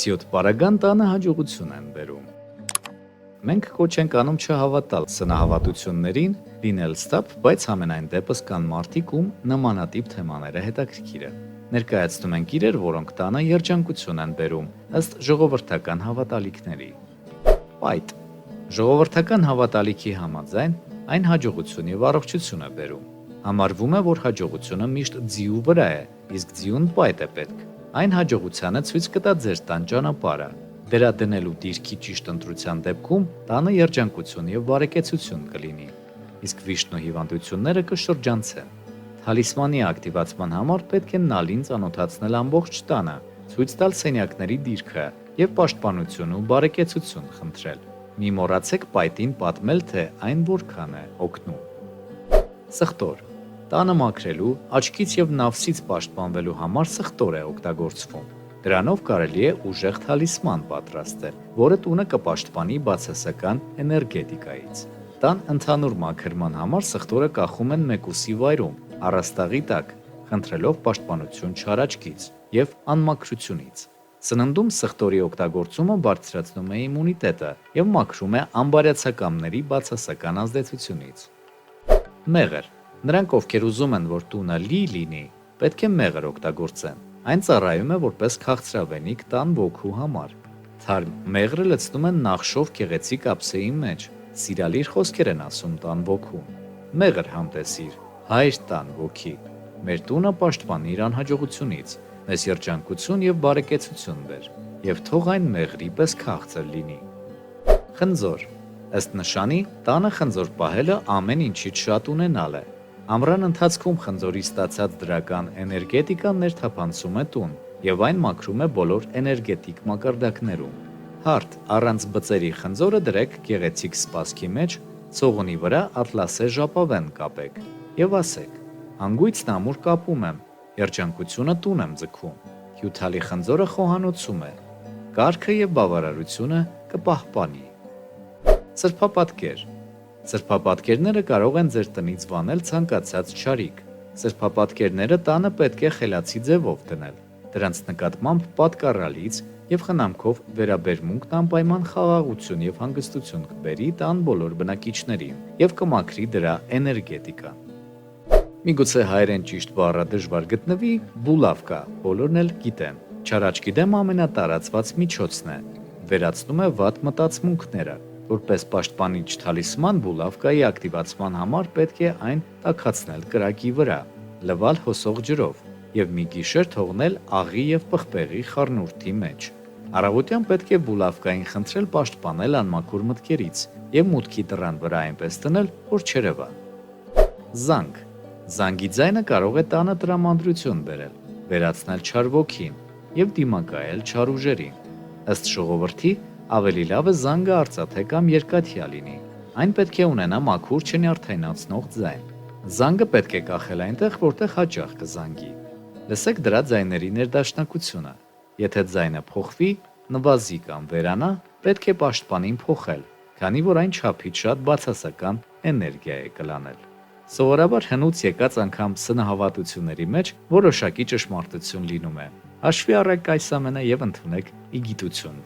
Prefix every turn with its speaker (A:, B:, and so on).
A: Սիոտ պարագան տանը հաջողություն են բերում։ Մենք կոչ ենք անում չհավատալ սնահավատություններին, լինել ստապ, բայց ամենայն դեպս կան մարդիկ, ում նմանատիպ թեմաները հետաքրքիր են։ Ներկայացնում ենք իրեր, որոնք տանը երջանկություն են բերում, ըստ ժողովրդական հավատալիքների։ Պայտ։ Ժողովրդական հավատալիքի համաձայն այն հաջողություն եւ առողջություն է բերում։ Համարվում է, որ հաջողությունը միշտ ձիու վրա է, իսկ ձիուն պայտ է պետք։ Այն հաջողությանը ցույց կտա ձեր տան ճանապարհը։ Դրա դնելու դիրքի ճիշտ ընտրության դեպքում տանը երջանկություն եւ բարեկեցություն կլինի, իսկ վիշտն ու հիվանդությունները կշրջանցեն։ Թալիսմանի ակտիվացման համար պետք է նալին ծանոթացնել ամբողջ տանը, ցույց տալ սենյակների դիրքը եւ պաշտպանություն ու բարեկեցություն խնդրել։ Մի մոռացեք պայտին պատմել, թե այն որքան է օգնում։ Սխտոր։ Տանը մաքրելու, աչքից եւ նավսից պաշտպանվելու համար սխտոր է օգտագործվում։ Դրանով կարելի է ուժեղ թալիսման պատրաստել, որը տունը կպաշտպանի բացասական էներգետիկայից։ Տան ընդհանուր մաքրման համար սխտորը կախում են մեկուսի վայրում, առաստաղի տակ, խնդրելով պաշտպանություն չար աչքից եւ անմաքրությունից։ Սննդում սխտորի օգտագործումը բարձրացնում է իմունիտետը եւ մաքրում է անբարյացակամների բացասական ազդեցությունից։ Մեղր։ Նրանք, ովքեր ուզում են, որ տունը լինի, պետք է մեղր օգտագործեն։ Այն ծառայում է որպես քաղցրավենիք տան ոգու համար։ Թարմ մեղրը լցնում են նախշով գեղեցիկ ափսեի մեջ։ Սիրալիր խոսքեր են ասում տան ոգուն։ Մեղր համտեսիր, հայր տան ոգի։ Մեր տունը պաշտպանիր անհաջողությունից, մեզ երջանկություն եւ բարեկեցություն բեր, եւ թող այն մեղրի պես քաղցր լինի։ Խնձոր։ Ըստ նշանի, տանը խնձոր պահելը ամեն ինչից շատ ունենալ է։ Ամռան ընթացքում խնձորի ստացած դրական էներգետիկան ներթափանցում է տուն եւ այն մաքրում է բոլոր էներգետիկ մակարդակներում։ Հարթ առանց բծերի խնձորը դրեք գեղեցիկ սպասքի մեջ, ցողունի վրա ատլասե ժապավեն կապեք եւ ասեք. հանգույցն ամուր կապում եմ, երջանկությունը տուն եմ ձգում, հյութալի խնձորը խոհանոցում է, կարգը եւ բավարարությունը կպահպանի։ Սրբապատկեր։ Սրբապատկերները կարող են ձեր տնից վանել ցանկացած չարիք։ Սրբապատկերները տանը պետք է խելացի ձևով դնել։ Դրանց նկատմամբ պատկառալից եւ խնամքով վերաբերմունքն անպայման խաղաղություն եւ հանգստություն կբերի տան բոլոր բնակիչներին եւ կմաքրի դրա էներգետիկան։ Միգուցե հայերեն ճիշտ բառը դժվար գտնվի, բուլավկա, բոլորն էլ գիտեն։ Չարաճկի դեմ ամենատարածված միջոցն է։ Վերացնում է վատ մտածմունքները։ Որպես պաշտպանիչ թալիսման բուլավկայի ակտիվացման համար պետք է այն տաքացնել կրակի վրա, լվալ հոսող ջրով եւ մի գիշեր թողնել աղի եւ պղպեղի խառնուրդի մեջ։ Առավոտյան պետք է բուլավկային խնդրել պաշտպանել անմաքուր մտքերից եւ մուտքի դռան վրա այնպես դնել, որ չերևա։ Զանգ։ Զանգի ձայնը կարող է տանը տրամադրություն բերել, վերացնել չար ոգին եւ դիմակայել չար ուժերին։ Ըստ ժողովրդի ավելի լավ է զանգը արծաթե կամ երկաթյա լինի։ Այն պետք է ունենա մաքուր չնյարդայնացնող ձայն։ Զանգը պետք է կախել այնտեղ, որտեղ հաճախ կզանգի։ Լսեք դրա ձայների ներդաշնակությունը։ Եթե ձայնը փոխվի, նվազի կամ վերանա, պետք է պաշտպանին փոխել, քանի որ այն չափից շատ բացասական էներգիա է կլանել։ Սովորաբար հնուց եկած անգամ սնահավատությունների մեջ որոշակի ճշմարտություն լինում է։ Հաշվի առեք այս ամենը եւ ընդունեք ի գիտություն։